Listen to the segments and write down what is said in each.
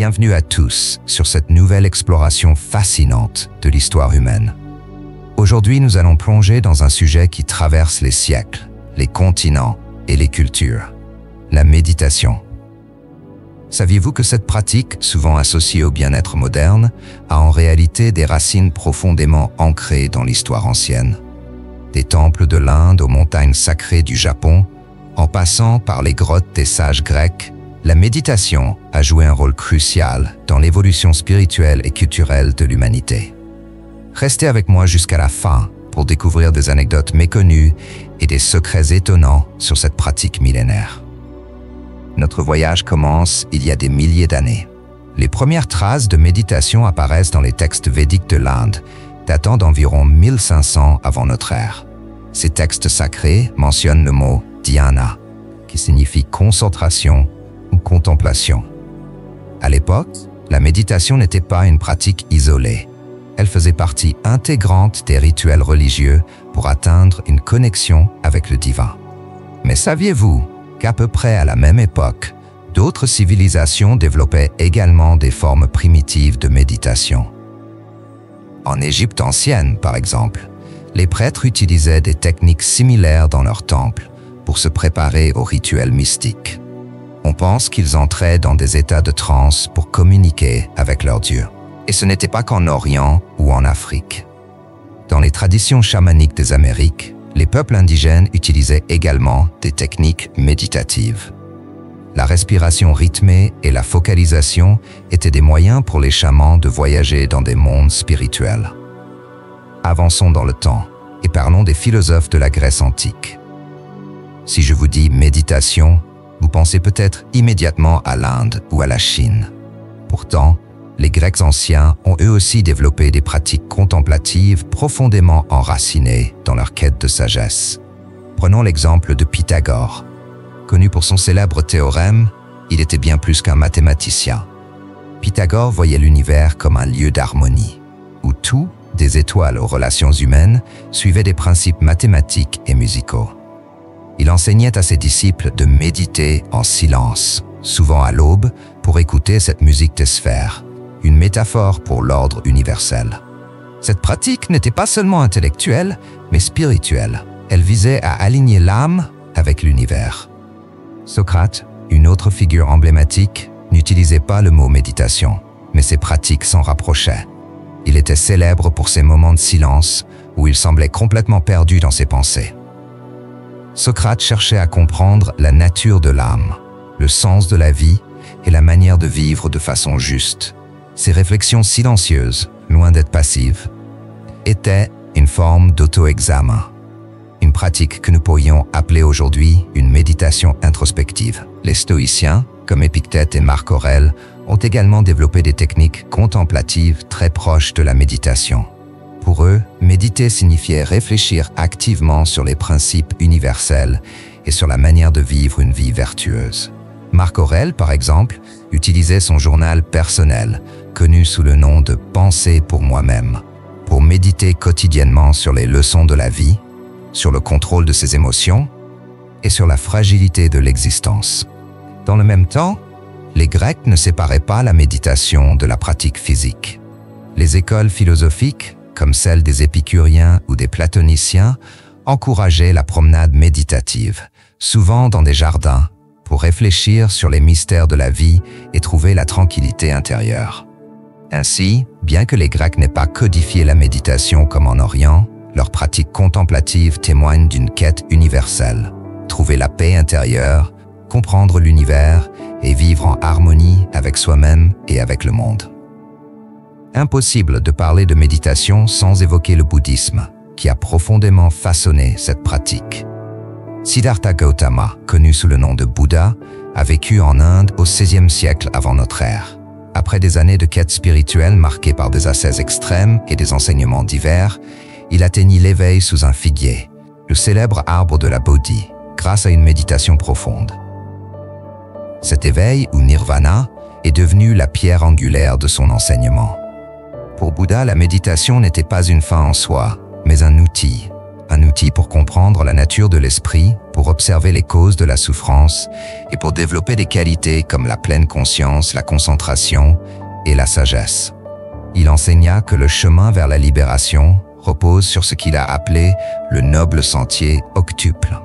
Bienvenue à tous sur cette nouvelle exploration fascinante de l'histoire humaine. Aujourd'hui, nous allons plonger dans un sujet qui traverse les siècles, les continents et les cultures, la méditation. Saviez-vous que cette pratique, souvent associée au bien-être moderne, a en réalité des racines profondément ancrées dans l'histoire ancienne? Des temples de l'Inde aux montagnes sacrées du Japon, en passant par les grottes des sages grecs, la méditation a joué un rôle crucial dans l'évolution spirituelle et culturelle de l'humanité. Restez avec moi jusqu'à la fin pour découvrir des anecdotes méconnues et des secrets étonnants sur cette pratique millénaire. Notre voyage commence il y a des milliers d'années. Les premières traces de méditation apparaissent dans les textes védiques de l'Inde, datant d'environ 1500 avant notre ère. Ces textes sacrés mentionnent le mot « dhyana », qui signifie concentration ou contemplation. À l'époque, la méditation n'était pas une pratique isolée. Elle faisait partie intégrante des rituels religieux pour atteindre une connexion avec le divin. Mais saviez-vous qu'à peu près à la même époque, d'autres civilisations développaient également des formes primitives de méditation? En Égypte ancienne, par exemple, les prêtres utilisaient des techniques similaires dans leurs temples pour se préparer aux rituels mystiques. On pense qu'ils entraient dans des états de transe pour communiquer avec leur Dieu. Et ce n'était pas qu'en Orient ou en Afrique. Dans les traditions chamaniques des Amériques, les peuples indigènes utilisaient également des techniques méditatives. La respiration rythmée et la focalisation étaient des moyens pour les chamans de voyager dans des mondes spirituels. Avançons dans le temps et parlons des philosophes de la Grèce antique. Si je vous dis méditation, vous pensez peut-être immédiatement à l'Inde ou à la Chine. Pourtant, les Grecs anciens ont eux aussi développé des pratiques contemplatives profondément enracinées dans leur quête de sagesse. Prenons l'exemple de Pythagore. Connu pour son célèbre théorème, il était bien plus qu'un mathématicien. Pythagore voyait l'univers comme un lieu d'harmonie, où tout, des étoiles aux relations humaines, suivait des principes mathématiques et musicaux. Il enseignait à ses disciples de méditer en silence, souvent à l'aube, pour écouter cette musique des sphères, une métaphore pour l'ordre universel. Cette pratique n'était pas seulement intellectuelle, mais spirituelle. Elle visait à aligner l'âme avec l'univers. Socrate, une autre figure emblématique, n'utilisait pas le mot méditation, mais ses pratiques s'en rapprochaient. Il était célèbre pour ses moments de silence où il semblait complètement perdu dans ses pensées. Socrate cherchait à comprendre la nature de l'âme, le sens de la vie et la manière de vivre de façon juste. Ces réflexions silencieuses, loin d'être passives, étaient une forme d'auto-examen, une pratique que nous pourrions appeler aujourd'hui une méditation introspective. Les stoïciens, comme Épictète et Marc Aurèle, ont également développé des techniques contemplatives très proches de la méditation. Pour eux, méditer signifiait réfléchir activement sur les principes universels et sur la manière de vivre une vie vertueuse. Marc Aurèle, par exemple, utilisait son journal personnel, connu sous le nom de « Pensée pour moi-même », pour méditer quotidiennement sur les leçons de la vie, sur le contrôle de ses émotions et sur la fragilité de l'existence. Dans le même temps, les Grecs ne séparaient pas la méditation de la pratique physique. Les écoles philosophiques, comme celle des épicuriens ou des platoniciens, encourageaient la promenade méditative, souvent dans des jardins, pour réfléchir sur les mystères de la vie et trouver la tranquillité intérieure. Ainsi, bien que les Grecs n'aient pas codifié la méditation comme en Orient, leurs pratiques contemplatives témoignent d'une quête universelle. Trouver la paix intérieure, comprendre l'univers et vivre en harmonie avec soi-même et avec le monde. Impossible de parler de méditation sans évoquer le bouddhisme, qui a profondément façonné cette pratique. Siddhartha Gautama, connu sous le nom de Bouddha, a vécu en Inde au XVIe siècle avant notre ère. Après des années de quête spirituelle marquées par des ascèses extrêmes et des enseignements divers, il atteignit l'éveil sous un figuier, le célèbre arbre de la Bodhi, grâce à une méditation profonde. Cet éveil, ou nirvana, est devenu la pierre angulaire de son enseignement. Pour Bouddha, la méditation n'était pas une fin en soi, mais un outil, un outil pour comprendre la nature de l'esprit, pour observer les causes de la souffrance et pour développer des qualités comme la pleine conscience, la concentration et la sagesse. Il enseigna que le chemin vers la libération repose sur ce qu'il a appelé le noble sentier octuple.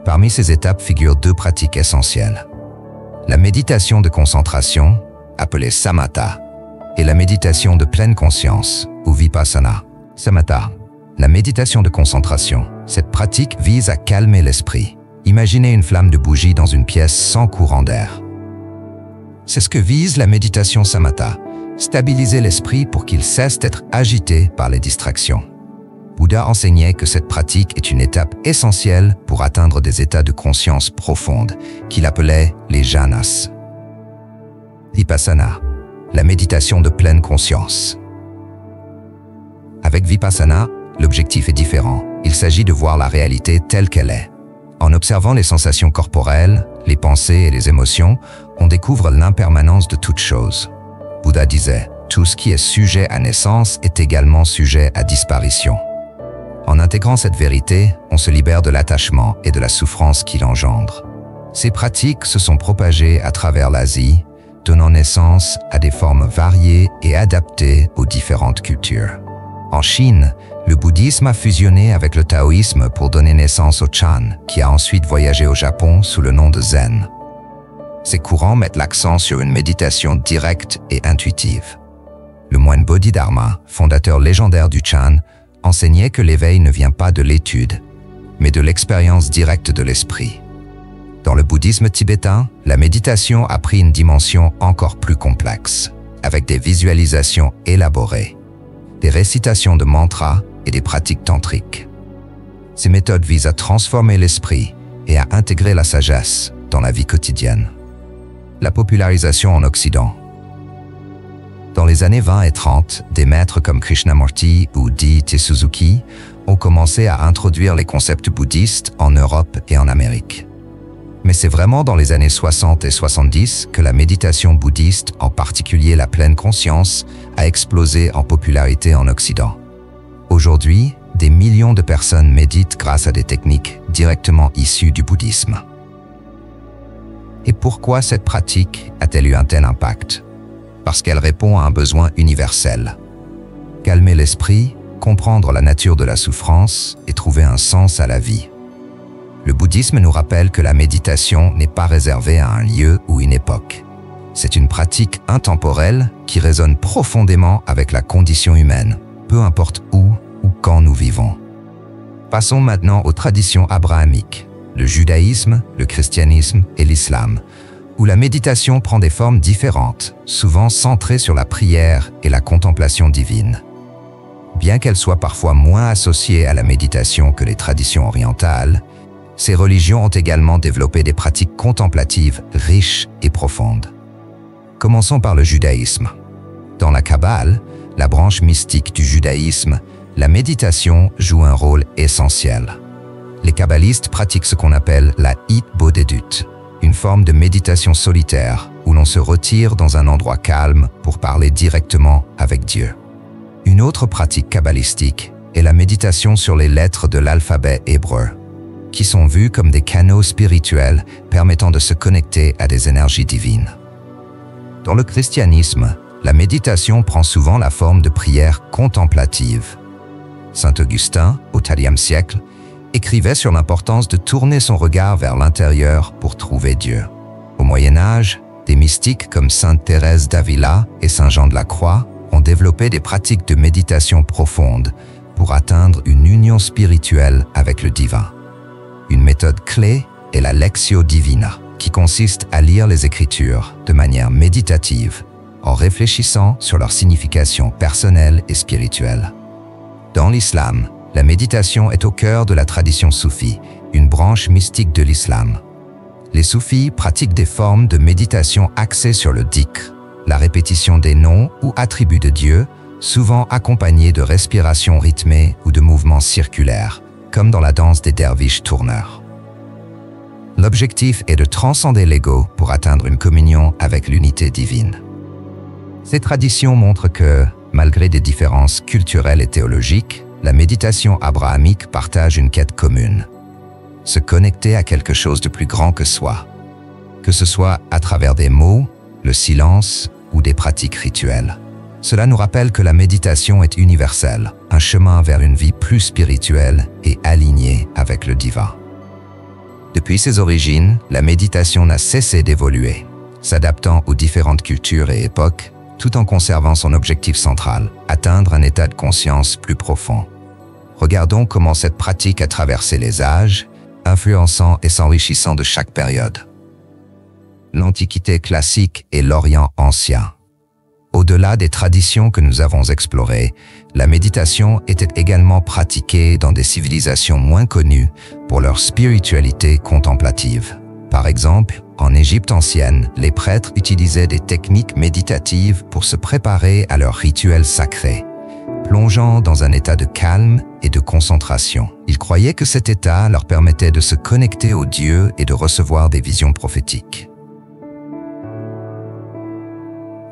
Parmi ces étapes figurent deux pratiques essentielles. La méditation de concentration, appelée samatha, et la méditation de pleine conscience, ou vipassana. Samatha, la méditation de concentration. Cette pratique vise à calmer l'esprit. Imaginez une flamme de bougie dans une pièce sans courant d'air. C'est ce que vise la méditation samatha, stabiliser l'esprit pour qu'il cesse d'être agité par les distractions. Bouddha enseignait que cette pratique est une étape essentielle pour atteindre des états de conscience profonde, qu'il appelait les jhanas. Vipassana, la méditation de pleine conscience. Avec Vipassana, l'objectif est différent. Il s'agit de voir la réalité telle qu'elle est. En observant les sensations corporelles, les pensées et les émotions, on découvre l'impermanence de toute chose. Bouddha disait, tout ce qui est sujet à naissance est également sujet à disparition. En intégrant cette vérité, on se libère de l'attachement et de la souffrance qu'il engendre. Ces pratiques se sont propagées à travers l'Asie, donnant naissance à des formes variées et adaptées aux différentes cultures. En Chine, le bouddhisme a fusionné avec le taoïsme pour donner naissance au Chan, qui a ensuite voyagé au Japon sous le nom de Zen. Ces courants mettent l'accent sur une méditation directe et intuitive. Le moine Bodhidharma, fondateur légendaire du Chan, enseignait que l'éveil ne vient pas de l'étude, mais de l'expérience directe de l'esprit. Dans le bouddhisme tibétain, la méditation a pris une dimension encore plus complexe, avec des visualisations élaborées, des récitations de mantras et des pratiques tantriques. Ces méthodes visent à transformer l'esprit et à intégrer la sagesse dans la vie quotidienne. La popularisation en Occident. Dans les années 20 et 30, des maîtres comme Krishnamurti ou D.T. Suzuki ont commencé à introduire les concepts bouddhistes en Europe et en Amérique. Mais c'est vraiment dans les années 60 et 70 que la méditation bouddhiste, en particulier la pleine conscience, a explosé en popularité en Occident. Aujourd'hui, des millions de personnes méditent grâce à des techniques directement issues du bouddhisme. Et pourquoi cette pratique a-t-elle eu un tel impact? Parce qu'elle répond à un besoin universel. Calmer l'esprit, comprendre la nature de la souffrance et trouver un sens à la vie. Le bouddhisme nous rappelle que la méditation n'est pas réservée à un lieu ou une époque. C'est une pratique intemporelle qui résonne profondément avec la condition humaine, peu importe où ou quand nous vivons. Passons maintenant aux traditions abrahamiques, le judaïsme, le christianisme et l'islam, où la méditation prend des formes différentes, souvent centrées sur la prière et la contemplation divine. Bien qu'elle soit parfois moins associée à la méditation que les traditions orientales, ces religions ont également développé des pratiques contemplatives riches et profondes. Commençons par le judaïsme. Dans la Kabbale, la branche mystique du judaïsme, la méditation joue un rôle essentiel. Les kabbalistes pratiquent ce qu'on appelle la Hitbodedut, une forme de méditation solitaire où l'on se retire dans un endroit calme pour parler directement avec Dieu. Une autre pratique kabbalistique est la méditation sur les lettres de l'alphabet hébreu, qui sont vues comme des canaux spirituels permettant de se connecter à des énergies divines. Dans le christianisme, la méditation prend souvent la forme de prière contemplative. Saint Augustin, au IIIe siècle, écrivait sur l'importance de tourner son regard vers l'intérieur pour trouver Dieu. Au Moyen Âge, des mystiques comme Sainte Thérèse d'Avila et Saint Jean de la Croix ont développé des pratiques de méditation profonde pour atteindre une union spirituelle avec le divin. Une méthode clé est la Lectio Divina, qui consiste à lire les Écritures de manière méditative, en réfléchissant sur leur signification personnelle et spirituelle. Dans l'islam, la méditation est au cœur de la tradition soufie, une branche mystique de l'islam. Les soufis pratiquent des formes de méditation axées sur le dhikr, la répétition des noms ou attributs de Dieu, souvent accompagnés de respirations rythmées ou de mouvements circulaires, comme dans la danse des derviches tourneurs. L'objectif est de transcender l'ego pour atteindre une communion avec l'unité divine. Ces traditions montrent que, malgré des différences culturelles et théologiques, la méditation abrahamique partage une quête commune. Se connecter à quelque chose de plus grand que soi. Que ce soit à travers des mots, le silence ou des pratiques rituelles. Cela nous rappelle que la méditation est universelle, un chemin vers une vie plus spirituelle et alignée avec le divin. Depuis ses origines, la méditation n'a cessé d'évoluer, s'adaptant aux différentes cultures et époques, tout en conservant son objectif central, atteindre un état de conscience plus profond. Regardons comment cette pratique a traversé les âges, influençant et s'enrichissant de chaque période. L'Antiquité classique et l'Orient ancien. Au-delà des traditions que nous avons explorées, la méditation était également pratiquée dans des civilisations moins connues pour leur spiritualité contemplative. Par exemple, en Égypte ancienne, les prêtres utilisaient des techniques méditatives pour se préparer à leurs rituels sacrés, plongeant dans un état de calme et de concentration. Ils croyaient que cet état leur permettait de se connecter aux dieux et de recevoir des visions prophétiques.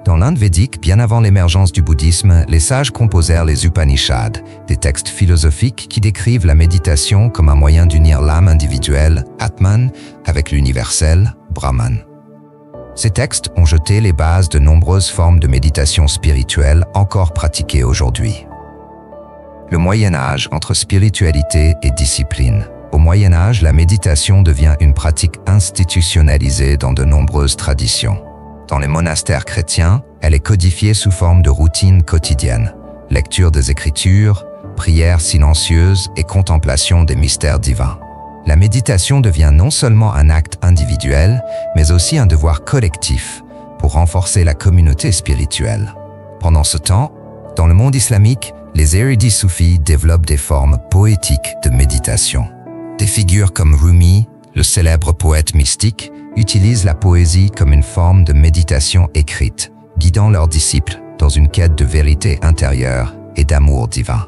Dans l'Inde védique, bien avant l'émergence du bouddhisme, les sages composèrent les Upanishads, des textes philosophiques qui décrivent la méditation comme un moyen d'unir l'âme individuelle, Atman, avec l'universel, Brahman. Ces textes ont jeté les bases de nombreuses formes de méditation spirituelle encore pratiquées aujourd'hui. Le Moyen-Âge entre spiritualité et discipline. Au Moyen-Âge, la méditation devient une pratique institutionnalisée dans de nombreuses traditions. Dans les monastères chrétiens, elle est codifiée sous forme de routine quotidienne, lecture des Écritures, prière silencieuse et contemplation des mystères divins. La méditation devient non seulement un acte individuel, mais aussi un devoir collectif pour renforcer la communauté spirituelle. Pendant ce temps, dans le monde islamique, les érudits soufis développent des formes poétiques de méditation. Des figures comme Rumi, le célèbre poète mystique, utilisent la poésie comme une forme de méditation écrite, guidant leurs disciples dans une quête de vérité intérieure et d'amour divin.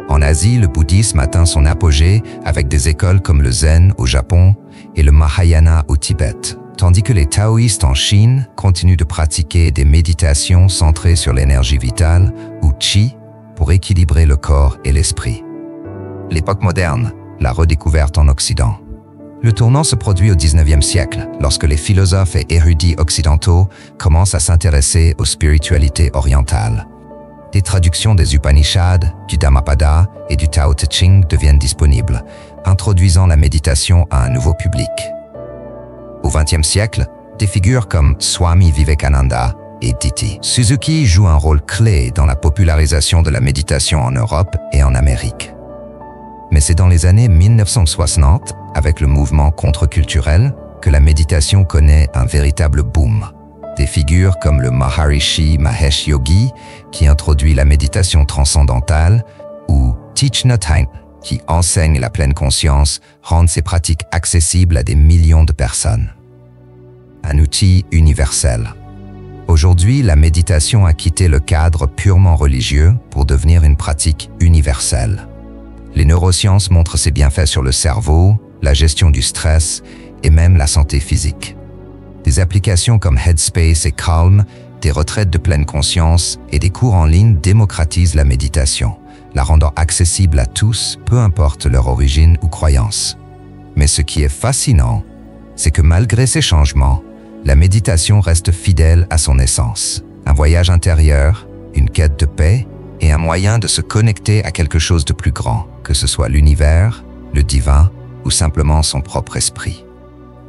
En Asie, le bouddhisme atteint son apogée avec des écoles comme le Zen au Japon et le Mahayana au Tibet, tandis que les taoïstes en Chine continuent de pratiquer des méditations centrées sur l'énergie vitale ou Qi pour équilibrer le corps et l'esprit. L'époque moderne, la redécouverte en Occident. Le tournant se produit au XIXe siècle, lorsque les philosophes et érudits occidentaux commencent à s'intéresser aux spiritualités orientales. Des traductions des Upanishads, du Dhammapada et du Tao Te Ching deviennent disponibles, introduisant la méditation à un nouveau public. Au XXe siècle, des figures comme Swami Vivekananda et Diti Suzuki jouent un rôle clé dans la popularisation de la méditation en Europe et en Amérique. Mais c'est dans les années 1960, avec le mouvement contre-culturel, que la méditation connaît un véritable boom. Des figures comme le Maharishi Mahesh Yogi, qui introduit la méditation transcendantale, ou Thich Nhat Hanh, qui enseigne la pleine conscience, rendent ces pratiques accessibles à des millions de personnes. Un outil universel. Aujourd'hui, la méditation a quitté le cadre purement religieux pour devenir une pratique universelle. Les neurosciences montrent ses bienfaits sur le cerveau, la gestion du stress et même la santé physique. Des applications comme Headspace et Calm, des retraites de pleine conscience et des cours en ligne démocratisent la méditation, la rendant accessible à tous, peu importe leur origine ou croyance. Mais ce qui est fascinant, c'est que malgré ces changements, la méditation reste fidèle à son essence. Un voyage intérieur, une quête de paix et un moyen de se connecter à quelque chose de plus grand, que ce soit l'univers, le divin ou simplement son propre esprit.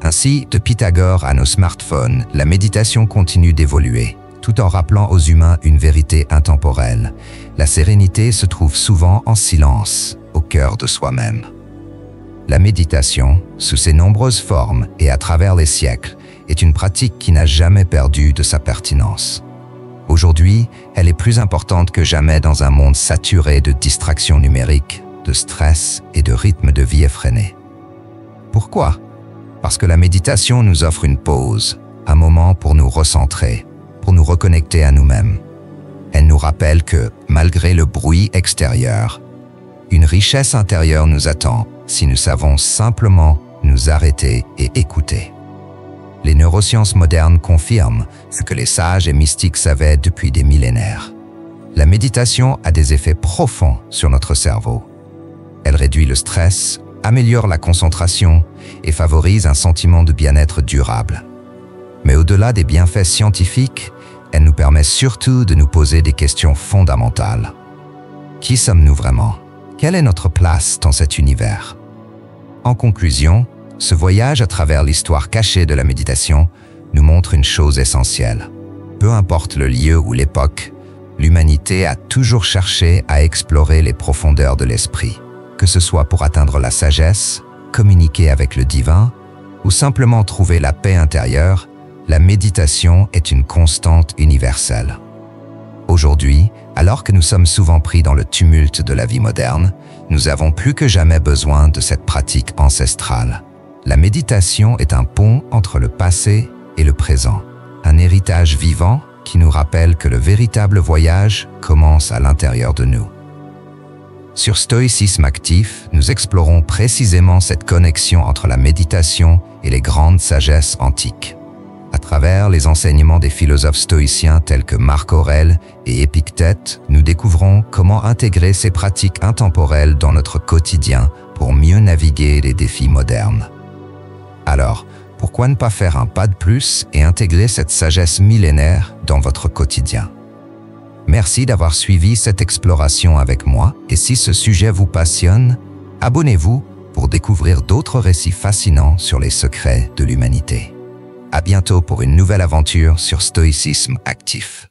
Ainsi, de Pythagore à nos smartphones, la méditation continue d'évoluer, tout en rappelant aux humains une vérité intemporelle. La sérénité se trouve souvent en silence, au cœur de soi-même. La méditation, sous ses nombreuses formes et à travers les siècles, est une pratique qui n'a jamais perdu de sa pertinence. Aujourd'hui, elle est plus importante que jamais dans un monde saturé de distractions numériques, de stress et de rythmes de vie effrénés. Pourquoi? Parce que la méditation nous offre une pause, un moment pour nous recentrer, pour nous reconnecter à nous-mêmes. Elle nous rappelle que, malgré le bruit extérieur, une richesse intérieure nous attend si nous savons simplement nous arrêter et écouter. Les neurosciences modernes confirment ce que les sages et mystiques savaient depuis des millénaires. La méditation a des effets profonds sur notre cerveau. Elle réduit le stress, améliore la concentration et favorise un sentiment de bien-être durable. Mais au-delà des bienfaits scientifiques, elle nous permet surtout de nous poser des questions fondamentales. Qui sommes-nous vraiment? Quelle est notre place dans cet univers? En conclusion, ce voyage à travers l'histoire cachée de la méditation nous montre une chose essentielle. Peu importe le lieu ou l'époque, l'humanité a toujours cherché à explorer les profondeurs de l'esprit, que ce soit pour atteindre la sagesse, communiquer avec le divin ou simplement trouver la paix intérieure. La méditation est une constante universelle. Aujourd'hui, alors que nous sommes souvent pris dans le tumulte de la vie moderne, nous avons plus que jamais besoin de cette pratique ancestrale. La méditation est un pont entre le passé et le présent, un héritage vivant qui nous rappelle que le véritable voyage commence à l'intérieur de nous. Sur Stoïcisme Actif, nous explorons précisément cette connexion entre la méditation et les grandes sagesses antiques. À travers les enseignements des philosophes stoïciens tels que Marc Aurèle et Épictète, nous découvrons comment intégrer ces pratiques intemporelles dans notre quotidien pour mieux naviguer les défis modernes. Alors, pourquoi ne pas faire un pas de plus et intégrer cette sagesse millénaire dans votre quotidien? Merci d'avoir suivi cette exploration avec moi et si ce sujet vous passionne, abonnez-vous pour découvrir d'autres récits fascinants sur les secrets de l'humanité. À bientôt pour une nouvelle aventure sur Stoïcisme Actif.